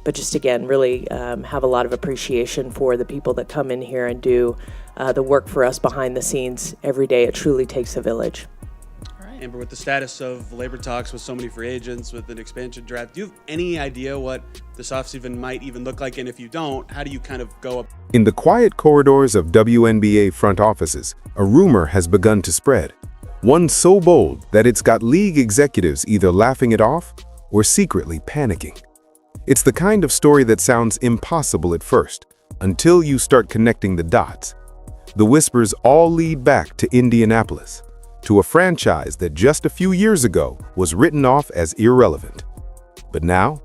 But just again, really have a lot of appreciation for the people that come in here and do the work for us behind the scenes every day. It truly takes a village. All right, Amber, with the status of labor talks with so many free agents, with an expansion draft, do you have any idea what this offseason might even look like? And if you don't, how do you kind of go up? In the quiet corridors of WNBA front offices, a rumor has begun to spread. One so bold that it's got league executives either laughing it off or secretly panicking. It's the kind of story that sounds impossible at first, until you start connecting the dots. The whispers all lead back to Indianapolis, to a franchise that just a few years ago was written off as irrelevant. But now,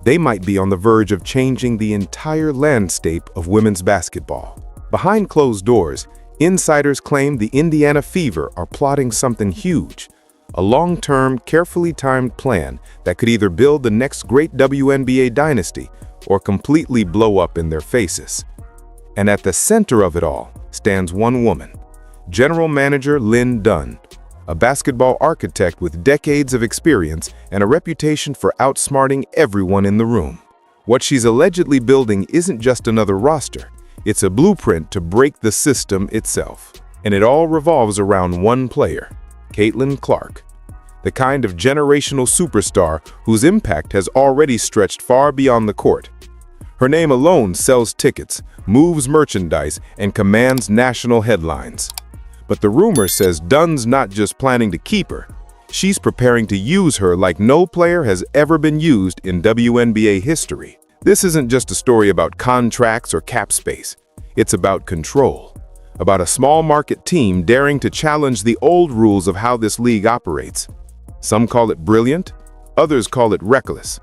they might be on the verge of changing the entire landscape of women's basketball. Behind closed doors, insiders claim the Indiana Fever are plotting something huge, a long-term, carefully timed plan that could either build the next great WNBA dynasty or completely blow up in their faces. And at the center of it all stands one woman, General Manager Lynn Dunn, a basketball architect with decades of experience and a reputation for outsmarting everyone in the room. What she's allegedly building isn't just another roster, it's a blueprint to break the system itself. And it all revolves around one player, Caitlin Clark, the kind of generational superstar whose impact has already stretched far beyond the court. Her name alone sells tickets, moves merchandise, and commands national headlines. But the rumor says Dunn's not just planning to keep her, she's preparing to use her like no player has ever been used in WNBA history. This isn't just a story about contracts or cap space. It's about control. About a small market team daring to challenge the old rules of how this league operates. Some call it brilliant, others call it reckless.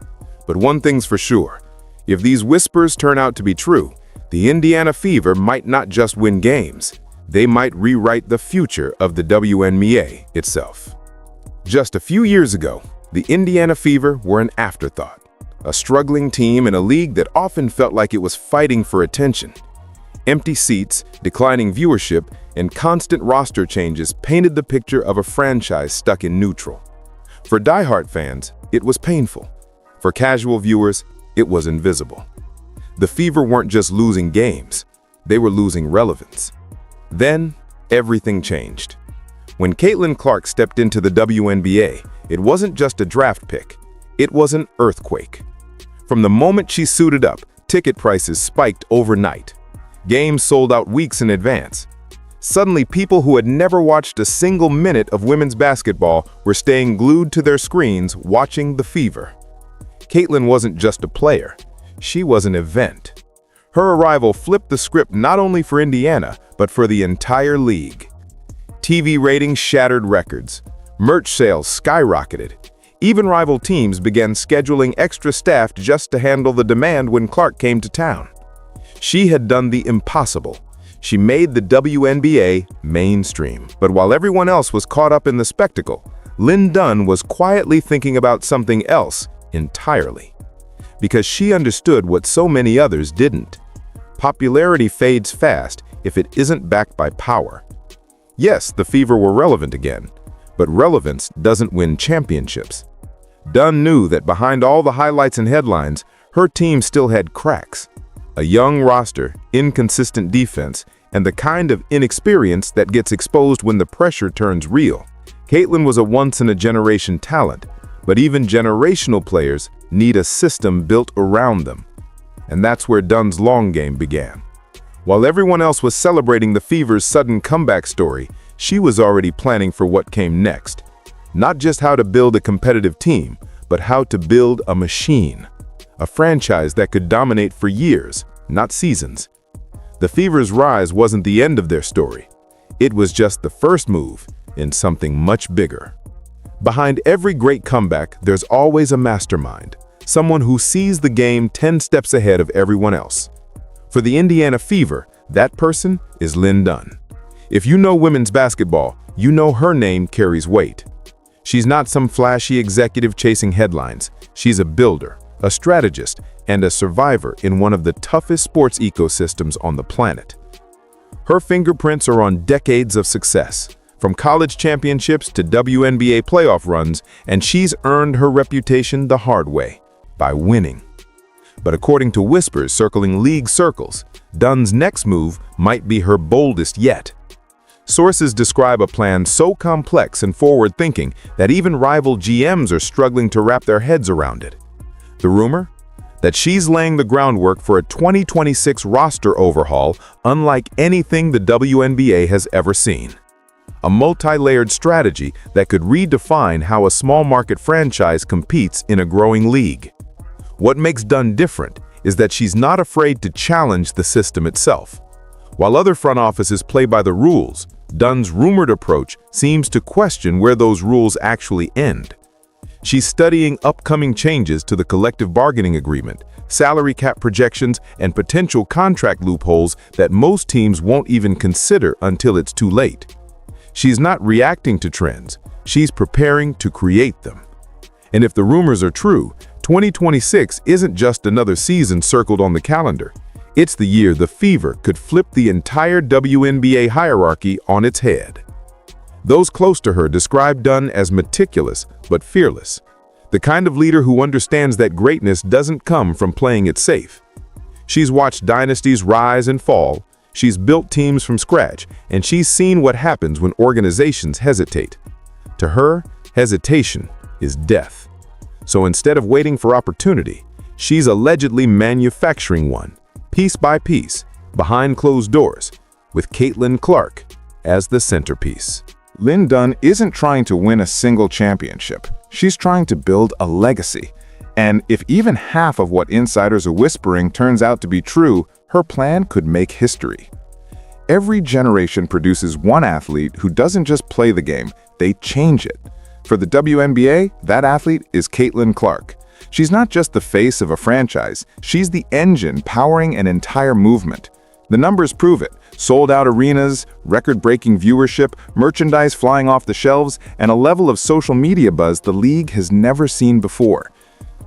But one thing's for sure, if these whispers turn out to be true, the Indiana Fever might not just win games, they might rewrite the future of the WNBA itself. Just a few years ago, the Indiana Fever were an afterthought, a struggling team in a league that often felt like it was fighting for attention. Empty seats, declining viewership, and constant roster changes painted the picture of a franchise stuck in neutral. For diehard fans, it was painful. For casual viewers, it was invisible. The Fever weren't just losing games, they were losing relevance. Then, everything changed. When Caitlin Clark stepped into the WNBA, it wasn't just a draft pick, it was an earthquake. From the moment she suited up, ticket prices spiked overnight. Games sold out weeks in advance. Suddenly, people who had never watched a single minute of women's basketball were staying glued to their screens watching the Fever. Caitlin wasn't just a player, she was an event. Her arrival flipped the script not only for Indiana, but for the entire league. TV ratings shattered records, merch sales skyrocketed. Even rival teams began scheduling extra staff just to handle the demand when Clark came to town. She had done the impossible. She made the WNBA mainstream. But while everyone else was caught up in the spectacle, Lynn Dunn was quietly thinking about something else entirely. Because she understood what so many others didn't. Popularity fades fast if it isn't backed by power. Yes, the Fever were relevant again, but relevance doesn't win championships. Dunn knew that behind all the highlights and headlines, her team still had cracks. A young roster, inconsistent defense, and the kind of inexperience that gets exposed when the pressure turns real. Caitlin was a once-in-a-generation talent, but even generational players need a system built around them. And that's where Dunn's long game began. While everyone else was celebrating the Fever's sudden comeback story, she was already planning for what came next. Not just how to build a competitive team, but how to build a machine. A franchise that could dominate for years, not seasons. The Fever's rise wasn't the end of their story. It was just the first move in something much bigger. Behind every great comeback, there's always a mastermind, someone who sees the game 10 steps ahead of everyone else. For the Indiana Fever, that person is Lynn Dunn. If you know women's basketball, you know her name carries weight. She's not some flashy executive chasing headlines. She's a builder, a strategist, and a survivor in one of the toughest sports ecosystems on the planet. Her fingerprints are on decades of success, from college championships to WNBA playoff runs, and she's earned her reputation the hard way, by winning. But according to whispers circling league circles, Dunn's next move might be her boldest yet. Sources describe a plan so complex and forward-thinking that even rival GMs are struggling to wrap their heads around it. The rumor? That she's laying the groundwork for a 2026 roster overhaul unlike anything the WNBA has ever seen. A multi-layered strategy that could redefine how a small-market franchise competes in a growing league. What makes Dunn different is that she's not afraid to challenge the system itself. While other front offices play by the rules, Dunn's rumored approach seems to question where those rules actually end. She's studying upcoming changes to the collective bargaining agreement, salary cap projections, and potential contract loopholes that most teams won't even consider until it's too late. She's not reacting to trends, she's preparing to create them. And if the rumors are true, 2026 isn't just another season circled on the calendar. It's the year the Fever could flip the entire WNBA hierarchy on its head. Those close to her describe Dunn as meticulous but fearless, the kind of leader who understands that greatness doesn't come from playing it safe. She's watched dynasties rise and fall, she's built teams from scratch, and she's seen what happens when organizations hesitate. To her, hesitation is death. So instead of waiting for opportunity, she's allegedly manufacturing one, piece by piece, behind closed doors, with Caitlin Clark as the centerpiece. Lynn Dunn isn't trying to win a single championship. She's trying to build a legacy. And if even half of what insiders are whispering turns out to be true, her plan could make history. Every generation produces one athlete who doesn't just play the game, they change it. For the WNBA, that athlete is Caitlin Clark. She's not just the face of a franchise, she's the engine powering an entire movement. The numbers prove it. Sold-out arenas, record-breaking viewership, merchandise flying off the shelves, and a level of social media buzz the league has never seen before.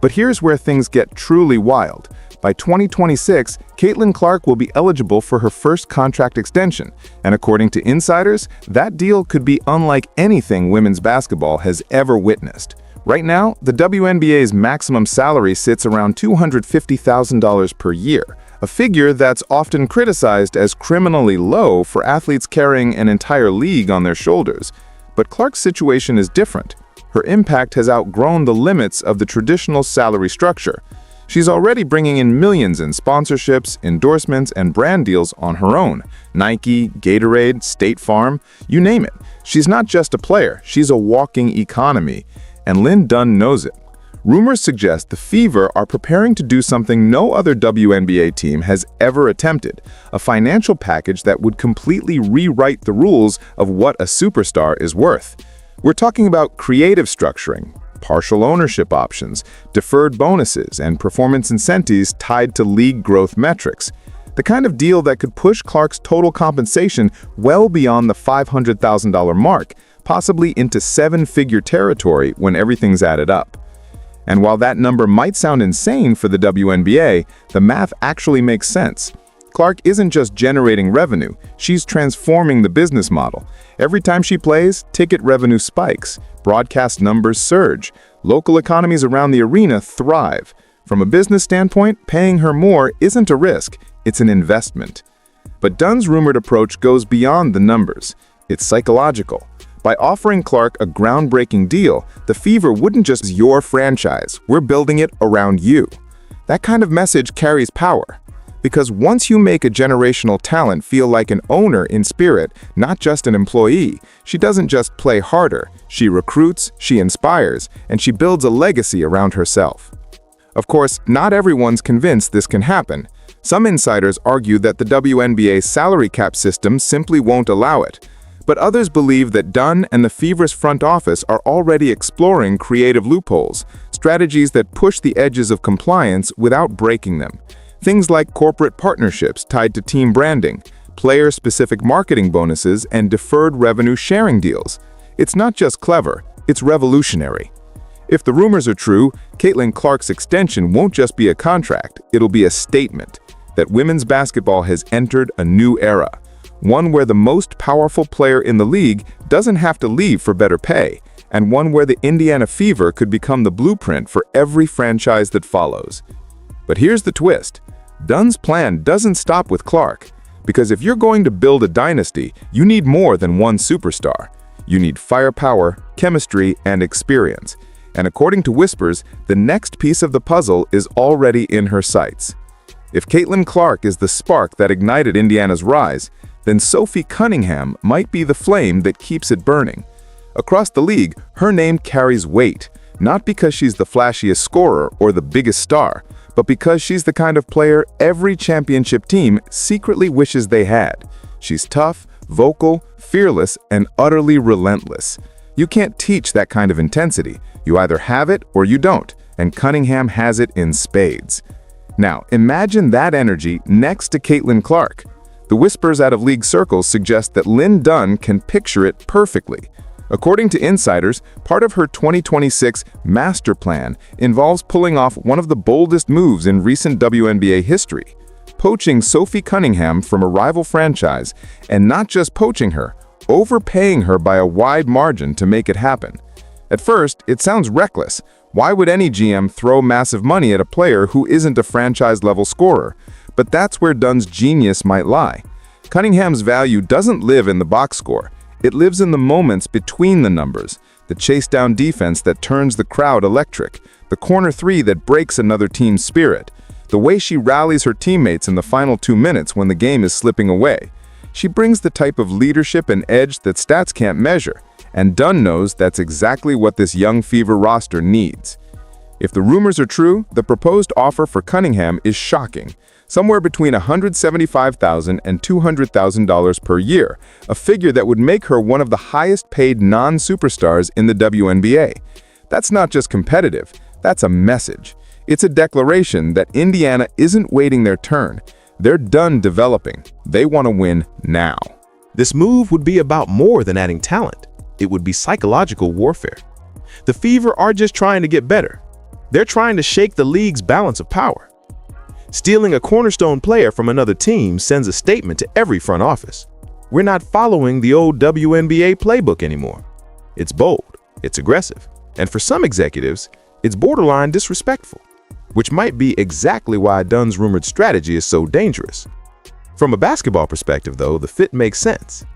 But here's where things get truly wild. By 2026, Caitlin Clark will be eligible for her first contract extension, and according to insiders, that deal could be unlike anything women's basketball has ever witnessed. Right now, the WNBA's maximum salary sits around $250,000 per year, a figure that's often criticized as criminally low for athletes carrying an entire league on their shoulders. But Clark's situation is different. Her impact has outgrown the limits of the traditional salary structure. She's already bringing in millions in sponsorships, endorsements, and brand deals on her own. Nike, Gatorade, State Farm, you name it. She's not just a player, she's a walking economy. And Lynn Dunn knows it. Rumors suggest the Fever are preparing to do something no other WNBA team has ever attempted, a financial package that would completely rewrite the rules of what a superstar is worth. We're talking about creative structuring, partial ownership options, deferred bonuses, and performance incentives tied to league growth metrics. The kind of deal that could push Clark's total compensation well beyond the $500,000 mark, possibly into seven-figure territory when everything's added up. And while that number might sound insane for the WNBA, the math actually makes sense. Clark isn't just generating revenue, she's transforming the business model. Every time she plays, ticket revenue spikes, broadcast numbers surge, local economies around the arena thrive. From a business standpoint, paying her more isn't a risk, it's an investment. But Dunn's rumored approach goes beyond the numbers. It's psychological. By offering Clark a groundbreaking deal, the Fever wouldn't just be your franchise, we're building it around you. That kind of message carries power. Because once you make a generational talent feel like an owner in spirit, not just an employee, she doesn't just play harder, she recruits, she inspires, and she builds a legacy around herself. Of course, not everyone's convinced this can happen. Some insiders argue that the WNBA's salary cap system simply won't allow it. But others believe that Dunn and the Fever's front office are already exploring creative loopholes, strategies that push the edges of compliance without breaking them. Things like corporate partnerships tied to team branding, player-specific marketing bonuses, and deferred revenue sharing deals. It's not just clever, it's revolutionary. If the rumors are true, Caitlin Clark's extension won't just be a contract, it'll be a statement that women's basketball has entered a new era. One where the most powerful player in the league doesn't have to leave for better pay, and one where the Indiana Fever could become the blueprint for every franchise that follows. But here's the twist. Dunn's plan doesn't stop with Clark, because if you're going to build a dynasty, you need more than one superstar. You need firepower, chemistry, and experience. And according to whispers, the next piece of the puzzle is already in her sights. If Caitlin Clark is the spark that ignited Indiana's rise, then Sophie Cunningham might be the flame that keeps it burning. Across the league, her name carries weight, not because she's the flashiest scorer or the biggest star, but because she's the kind of player every championship team secretly wishes they had. She's tough, vocal, fearless, and utterly relentless. You can't teach that kind of intensity. You either have it or you don't, and Cunningham has it in spades. Now, imagine that energy next to Caitlin Clark. The whispers out of league circles suggest that Lynn Dunn can picture it perfectly. According to insiders, part of her 2026 master plan involves pulling off one of the boldest moves in recent WNBA history, poaching Sophie Cunningham from a rival franchise, and not just poaching her, overpaying her by a wide margin to make it happen. At first, it sounds reckless. Why would any GM throw massive money at a player who isn't a franchise-level scorer? But that's where Dunn's genius might lie. Cunningham's value doesn't live in the box score. It lives in the moments between the numbers, the chase-down defense that turns the crowd electric, the corner three that breaks another team's spirit, the way she rallies her teammates in the final 2 minutes when the game is slipping away. She brings the type of leadership and edge that stats can't measure, and Dunn knows that's exactly what this young fever roster needs. If the rumors are true, the proposed offer for Cunningham is shocking. Somewhere between $175,000 and $200,000 per year, a figure that would make her one of the highest-paid non-superstars in the WNBA. That's not just competitive, that's a message. It's a declaration that Indiana isn't waiting their turn. They're done developing. They want to win now. This move would be about more than adding talent. It would be psychological warfare. The Fever are just trying to get better. They're trying to shake the league's balance of power. Stealing a cornerstone player from another team sends a statement to every front office. We're not following the old WNBA playbook anymore. It's bold, it's aggressive, and for some executives, it's borderline disrespectful, which might be exactly why Dunn's rumored strategy is so dangerous. From a basketball perspective, though, the fit makes sense.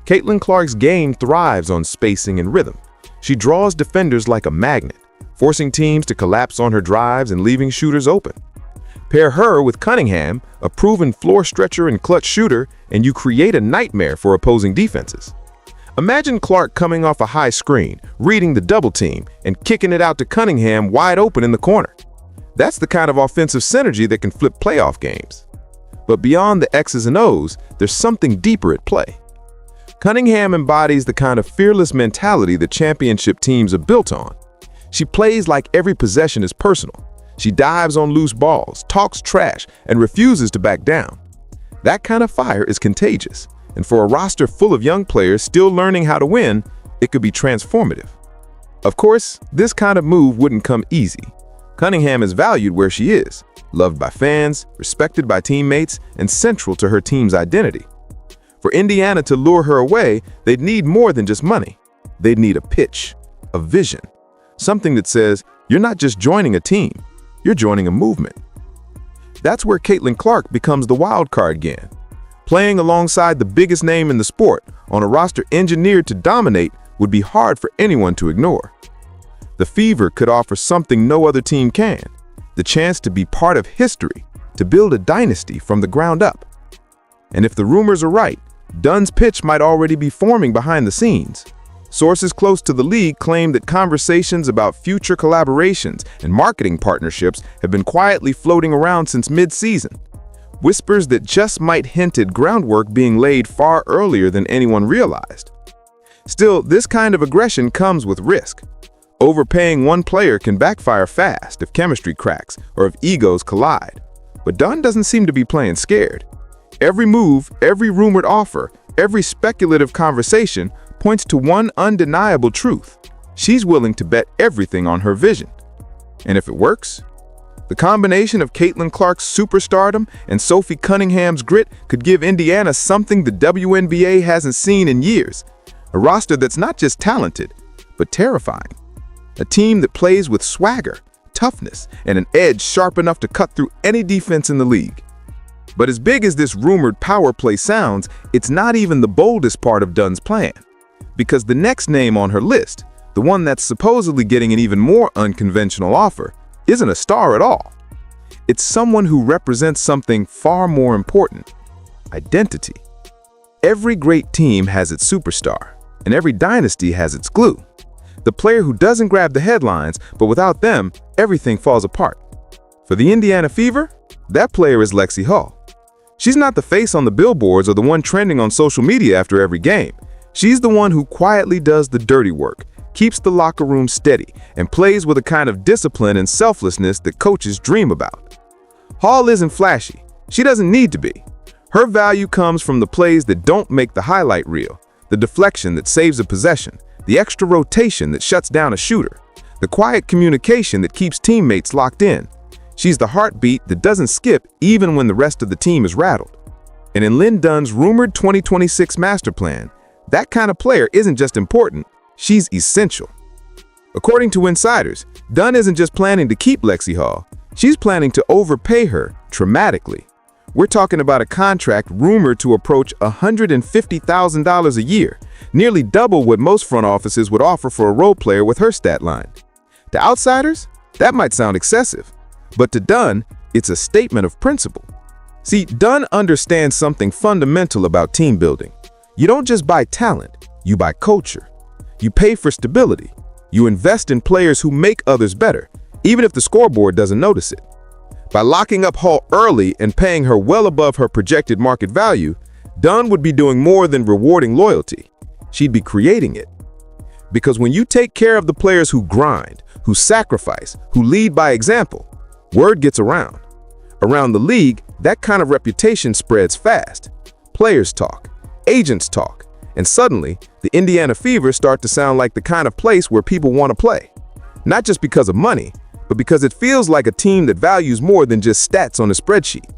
Caitlin Clark's game thrives on spacing and rhythm. She draws defenders like a magnet, forcing teams to collapse on her drives and leaving shooters open. Pair her with Cunningham, a proven floor stretcher and clutch shooter, and you create a nightmare for opposing defenses. Imagine Clark coming off a high screen, reading the double team, and kicking it out to Cunningham wide open in the corner. That's the kind of offensive synergy that can flip playoff games. But beyond the X's and O's, there's something deeper at play. Cunningham embodies the kind of fearless mentality that championship teams are built on. She plays like every possession is personal. She dives on loose balls, talks trash, and refuses to back down. That kind of fire is contagious, and for a roster full of young players still learning how to win, it could be transformative. Of course, this kind of move wouldn't come easy. Cunningham is valued where she is, loved by fans, respected by teammates, and central to her team's identity. For Indiana to lure her away, they'd need more than just money. They'd need a pitch, a vision, something that says, you're not just joining a team, you're joining a movement. That's where Caitlin Clark becomes the wild card again. Playing alongside the biggest name in the sport on a roster engineered to dominate would be hard for anyone to ignore. The Fever could offer something no other team can, the chance to be part of history, to build a dynasty from the ground up. And if the rumors are right, Dunn's pitch might already be forming behind the scenes. Sources close to the league claim that conversations about future collaborations and marketing partnerships have been quietly floating around since mid-season. Whispers that just might hint at groundwork being laid far earlier than anyone realized. Still, this kind of aggression comes with risk. Overpaying one player can backfire fast if chemistry cracks or if egos collide. But Dunn doesn't seem to be playing scared. Every move, every rumored offer, every speculative conversation points to one undeniable truth. She's willing to bet everything on her vision. And if it works, the combination of Caitlin Clark's superstardom and Sophie Cunningham's grit could give Indiana something the WNBA hasn't seen in years. A roster that's not just talented, but terrifying. A team that plays with swagger, toughness and an edge sharp enough to cut through any defense in the league. But as big as this rumored power play sounds, it's not even the boldest part of Dunn's plan. Because the next name on her list, the one that's supposedly getting an even more unconventional offer, isn't a star at all. It's someone who represents something far more important: identity. Every great team has its superstar, and every dynasty has its glue. The player who doesn't grab the headlines, but without them, everything falls apart. For the Indiana Fever, that player is Lexie Hull. She's not the face on the billboards or the one trending on social media after every game. She's the one who quietly does the dirty work, keeps the locker room steady, and plays with a kind of discipline and selflessness that coaches dream about. Hall isn't flashy. She doesn't need to be. Her value comes from the plays that don't make the highlight reel, the deflection that saves a possession, the extra rotation that shuts down a shooter, the quiet communication that keeps teammates locked in. She's the heartbeat that doesn't skip even when the rest of the team is rattled. And in Lynn Dunn's rumored 2026 master plan, that kind of player isn't just important, she's essential. According to insiders, Dunn isn't just planning to keep Lexie Hull, she's planning to overpay her dramatically. We're talking about a contract rumored to approach $150,000 a year, nearly double what most front offices would offer for a role player with her stat line. To outsiders, that might sound excessive, but to Dunn, it's a statement of principle. See, Dunn understands something fundamental about team building. You don't just buy talent, you buy culture. You pay for stability. You invest in players who make others better, even if the scoreboard doesn't notice it. By locking up Hull early and paying her well above her projected market value, Dunn would be doing more than rewarding loyalty. She'd be creating it. Because when you take care of the players who grind, who sacrifice, who lead by example, word gets around. Around the league, that kind of reputation spreads fast. Players talk, agents talk, and suddenly, the Indiana Fever start to sound like the kind of place where people want to play. Not just because of money, but because it feels like a team that values more than just stats on a spreadsheet.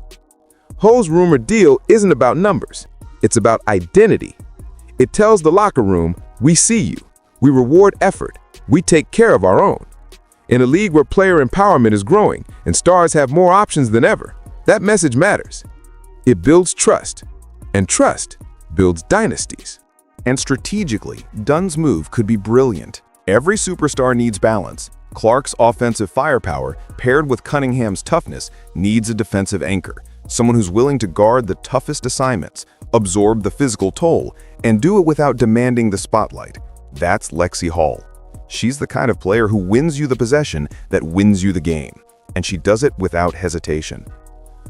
Hull's rumored deal isn't about numbers, it's about identity. It tells the locker room, we see you, we reward effort, we take care of our own. In a league where player empowerment is growing and stars have more options than ever, that message matters. It builds trust, and trust builds dynasties. And strategically, Dunn's move could be brilliant. Every superstar needs balance. Clark's offensive firepower, paired with Cunningham's toughness, needs a defensive anchor, someone who's willing to guard the toughest assignments, absorb the physical toll, and do it without demanding the spotlight. That's Lexie Hull. She's the kind of player who wins you the possession that wins you the game, and she does it without hesitation.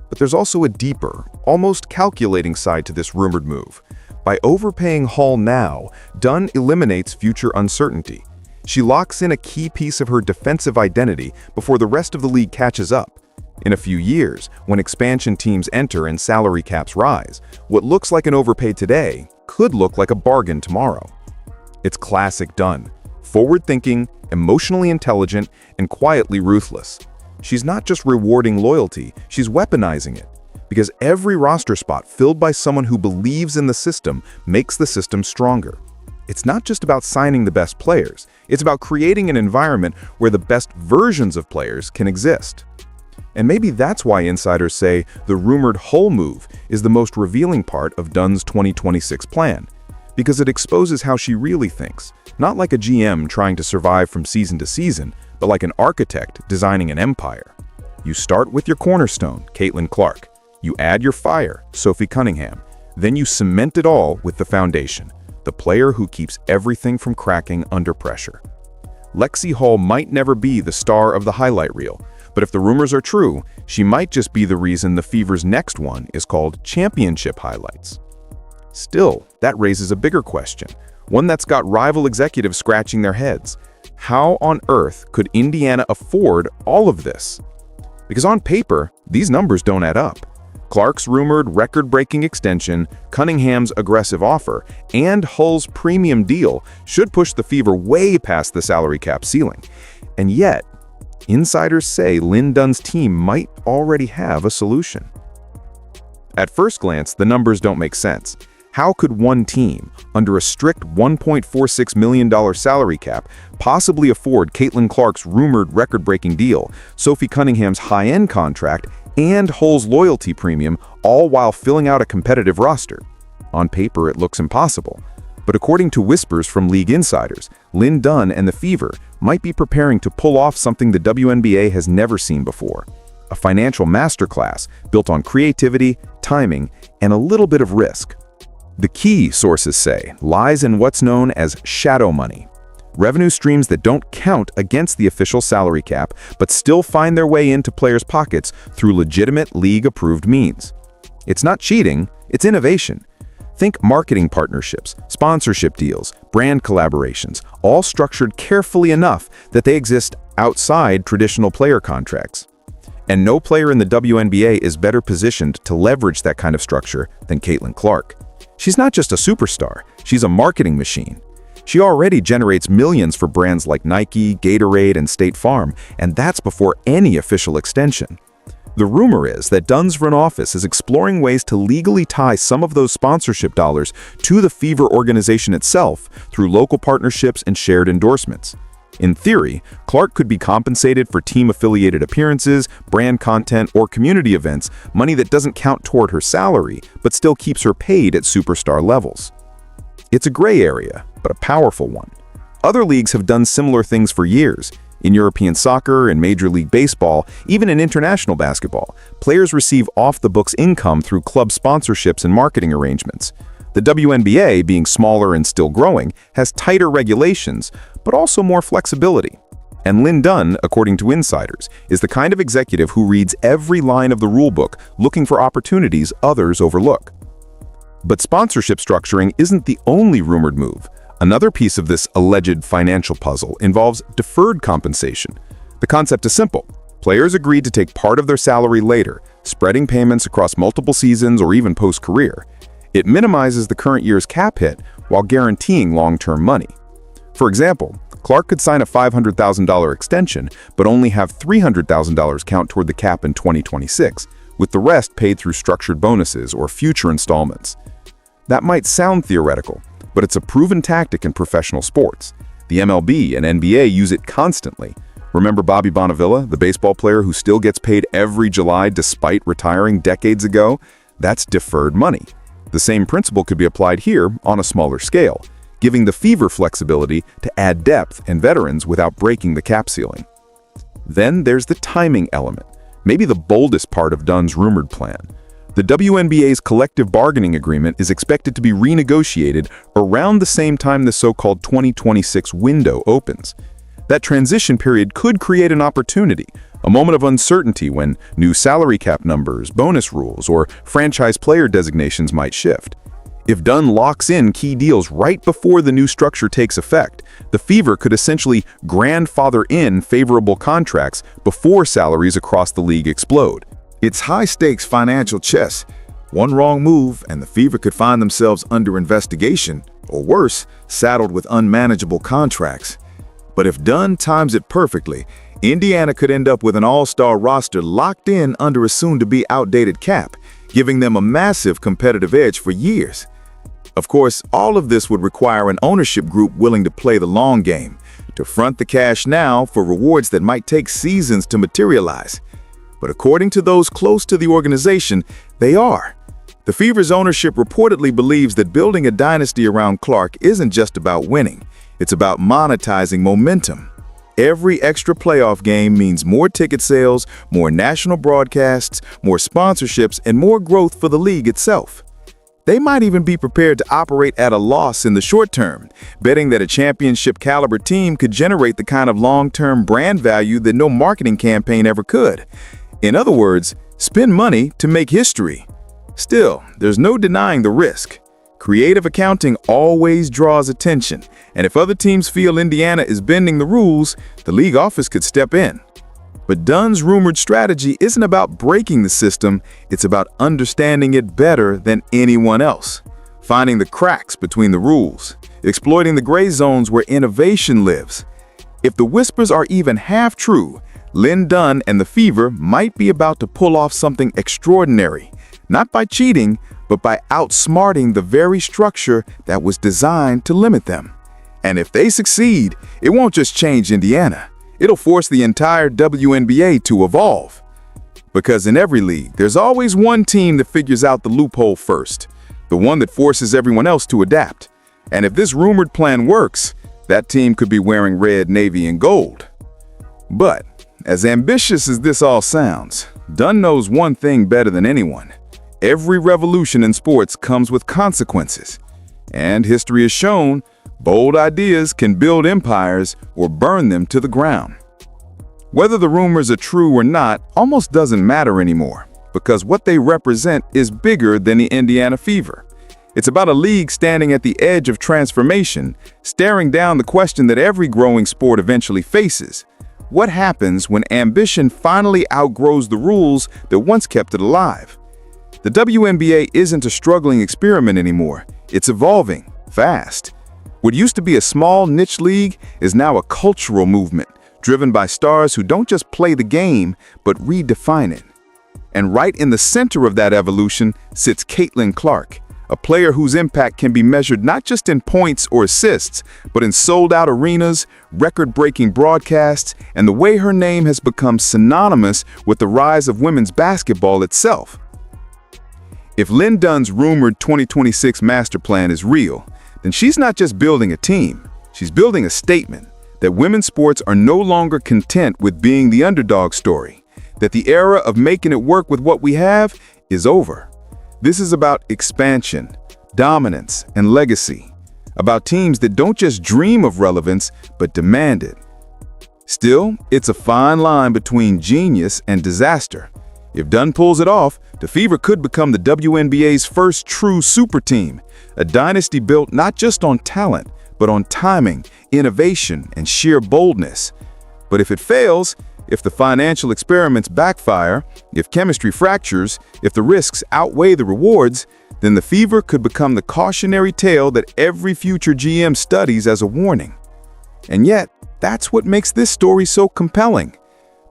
But there's also a deeper, almost calculating side to this rumored move. By overpaying Hull now, Dunn eliminates future uncertainty. She locks in a key piece of her defensive identity before the rest of the league catches up. In a few years, when expansion teams enter and salary caps rise, what looks like an overpay today could look like a bargain tomorrow. It's classic Dunn. Forward-thinking, emotionally intelligent, and quietly ruthless. She's not just rewarding loyalty, she's weaponizing it. Because every roster spot filled by someone who believes in the system makes the system stronger. It's not just about signing the best players, it's about creating an environment where the best versions of players can exist. And maybe that's why insiders say the rumored Hull move is the most revealing part of Dunn's 2026 plan. Because it exposes how she really thinks, not like a GM trying to survive from season to season, but like an architect designing an empire. You start with your cornerstone, Caitlin Clark. You add your fire, Sophie Cunningham. Then you cement it all with the foundation, the player who keeps everything from cracking under pressure. Lexie Hull might never be the star of the highlight reel, but if the rumors are true, she might just be the reason the Fever's next one is called Championship Highlights. Still, that raises a bigger question, one that's got rival executives scratching their heads. How on earth could Indiana afford all of this? Because on paper, these numbers don't add up. Clark's rumored record-breaking extension, Cunningham's aggressive offer, and Hull's premium deal should push the Fever way past the salary cap ceiling. And yet, insiders say Lynn Dunn's team might already have a solution. At first glance, the numbers don't make sense. How could one team, under a strict $1.46 million salary cap, possibly afford Caitlin Clark's rumored record-breaking deal, Sophie Cunningham's high-end contract, and Hull's loyalty premium, all while filling out a competitive roster? On paper, it looks impossible. But according to whispers from league insiders, Lynn Dunn and the Fever might be preparing to pull off something the WNBA has never seen before. A financial masterclass built on creativity, timing, and a little bit of risk. The key, sources say, lies in what's known as shadow money. Revenue streams that don't count against the official salary cap, but still find their way into players' pockets through legitimate league-approved means. It's not cheating, it's innovation. Think marketing partnerships, sponsorship deals, brand collaborations, all structured carefully enough that they exist outside traditional player contracts. And no player in the WNBA is better positioned to leverage that kind of structure than Caitlin Clark. She's not just a superstar, she's a marketing machine. She already generates millions for brands like Nike, Gatorade, and State Farm, and that's before any official extension. The rumor is that Dunn's front office is exploring ways to legally tie some of those sponsorship dollars to the Fever organization itself through local partnerships and shared endorsements. In theory, Clark could be compensated for team-affiliated appearances, brand content, or community events, money that doesn't count toward her salary, but still keeps her paid at superstar levels. It's a gray area, but a powerful one. Other leagues have done similar things for years. In European soccer and Major League Baseball, even in international basketball, players receive off-the-books income through club sponsorships and marketing arrangements. The WNBA, being smaller and still growing, has tighter regulations, but also more flexibility. And Lynn Dunn, according to insiders, is the kind of executive who reads every line of the rulebook, looking for opportunities others overlook. But sponsorship structuring isn't the only rumored move. Another piece of this alleged financial puzzle involves deferred compensation. The concept is simple. Players agreed to take part of their salary later, spreading payments across multiple seasons or even post-career. It minimizes the current year's cap hit while guaranteeing long-term money. For example, Clark could sign a $500,000 extension, but only have $300,000 count toward the cap in 2026, with the rest paid through structured bonuses or future installments. That might sound theoretical, but it's a proven tactic in professional sports. The MLB and NBA use it constantly. Remember Bobby Bonavilla, the baseball player who still gets paid every July despite retiring decades ago? That's deferred money. The same principle could be applied here on a smaller scale, giving the Fever flexibility to add depth and veterans without breaking the cap ceiling. Then there's the timing element, maybe the boldest part of Dunn's rumored plan. The WNBA's collective bargaining agreement is expected to be renegotiated around the same time the so-called 2026 window opens. That transition period could create an opportunity, a moment of uncertainty when new salary cap numbers, bonus rules, or franchise player designations might shift. If Dunn locks in key deals right before the new structure takes effect, the Fever could essentially grandfather in favorable contracts before salaries across the league explode. It's high-stakes financial chess. One wrong move, and the Fever could find themselves under investigation, or worse, saddled with unmanageable contracts. But if Dunn times it perfectly, Indiana could end up with an all-star roster locked in under a soon-to-be outdated cap, giving them a massive competitive edge for years. Of course, all of this would require an ownership group willing to play the long game, to front the cash now for rewards that might take seasons to materialize. But according to those close to the organization, they are. The Fever's ownership reportedly believes that building a dynasty around Clark isn't just about winning. It's about monetizing momentum. Every extra playoff game means more ticket sales, more national broadcasts, more sponsorships, and more growth for the league itself. They might even be prepared to operate at a loss in the short term, betting that a championship-caliber team could generate the kind of long-term brand value that no marketing campaign ever could. In other words, spend money to make history. Still, there's no denying the risk. Creative accounting always draws attention, and if other teams feel Indiana is bending the rules, the league office could step in. But Dunn's rumored strategy isn't about breaking the system, it's about understanding it better than anyone else. Finding the cracks between the rules, exploiting the gray zones where innovation lives. If the whispers are even half true, Lynn Dunn and the Fever might be about to pull off something extraordinary, not by cheating, but by outsmarting the very structure that was designed to limit them. And if they succeed, it won't just change Indiana. It'll force the entire WNBA to evolve. Because in every league, there's always one team that figures out the loophole first, the one that forces everyone else to adapt. And if this rumored plan works, that team could be wearing red, navy, and gold. But as ambitious as this all sounds, Dunn knows one thing better than anyone. Every revolution in sports comes with consequences. And history has shown bold ideas can build empires or burn them to the ground. Whether the rumors are true or not almost doesn't matter anymore, because what they represent is bigger than the Indiana Fever. It's about a league standing at the edge of transformation, staring down the question that every growing sport eventually faces. What happens when ambition finally outgrows the rules that once kept it alive? The WNBA isn't a struggling experiment anymore. It's evolving fast. What used to be a small niche league is now a cultural movement, driven by stars who don't just play the game, but redefine it. And right in the center of that evolution sits Caitlin Clark, a player whose impact can be measured not just in points or assists, but in sold-out arenas, record-breaking broadcasts, and the way her name has become synonymous with the rise of women's basketball itself. If Lynn Dunn's rumored 2026 master plan is real, then she's not just building a team, she's building a statement that women's sports are no longer content with being the underdog story, that the era of making it work with what we have is over. This is about expansion, dominance, and legacy, about teams that don't just dream of relevance, but demand it. Still, it's a fine line between genius and disaster. If Dunn pulls it off, the Fever could become the WNBA's first true super team, a dynasty built not just on talent, but on timing, innovation, and sheer boldness. But if it fails, if the financial experiments backfire, if chemistry fractures, if the risks outweigh the rewards, then the Fever could become the cautionary tale that every future GM studies as a warning. And yet, that's what makes this story so compelling.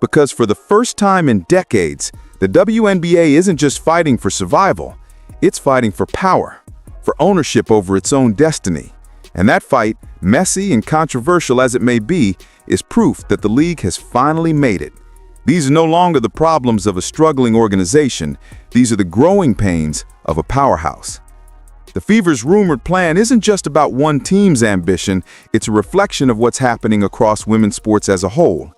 Because for the first time in decades, the WNBA isn't just fighting for survival, it's fighting for power, for ownership over its own destiny. And that fight, messy and controversial as it may be, is proof that the league has finally made it. These are no longer the problems of a struggling organization, these are the growing pains of a powerhouse. The Fever's rumored plan isn't just about one team's ambition, it's a reflection of what's happening across women's sports as a whole.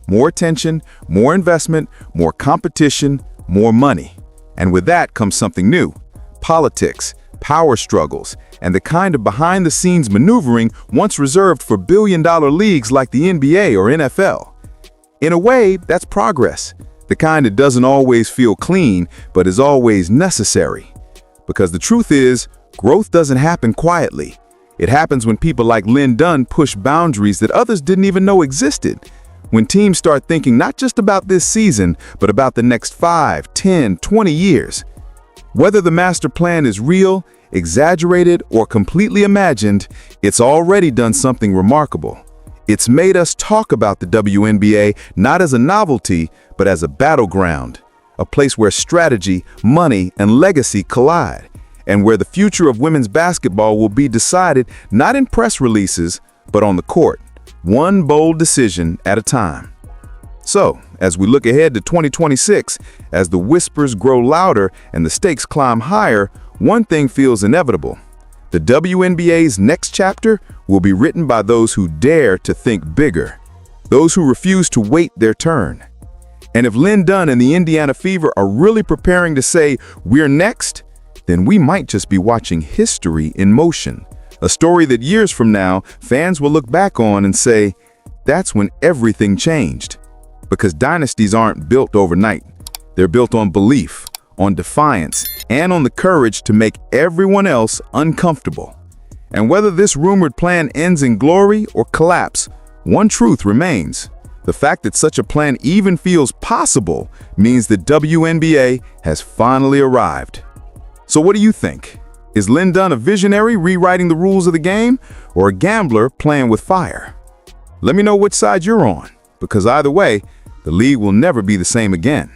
More attention, more investment, more competition, more money. And with that comes something new: politics, power struggles, and the kind of behind-the-scenes maneuvering once reserved for billion-dollar leagues like the NBA or NFL. In a way, that's progress, the kind that doesn't always feel clean, but is always necessary. Because the truth is, growth doesn't happen quietly. It happens when people like Lynn Dunn push boundaries that others didn't even know existed. When teams start thinking not just about this season, but about the next 5, 10, 20 years. Whether the master plan is real, exaggerated, or completely imagined, it's already done something remarkable. It's made us talk about the WNBA not as a novelty, but as a battleground, a place where strategy, money, and legacy collide, and where the future of women's basketball will be decided not in press releases, but on the court, one bold decision at a time. So, as we look ahead to 2026, as the whispers grow louder and the stakes climb higher, one thing feels inevitable. The WNBA's next chapter will be written by those who dare to think bigger, those who refuse to wait their turn. And if Lynn Dunn and the Indiana Fever are really preparing to say, "We're next," then we might just be watching history in motion. A story that years from now, fans will look back on and say, that's when everything changed. Because dynasties aren't built overnight. They're built on belief, on defiance, and on the courage to make everyone else uncomfortable. And whether this rumored plan ends in glory or collapse, one truth remains. The fact that such a plan even feels possible means the WNBA has finally arrived. So what do you think? Is Lynn Dunn a visionary rewriting the rules of the game, or a gambler playing with fire? Let me know which side you're on, because either way, the league will never be the same again.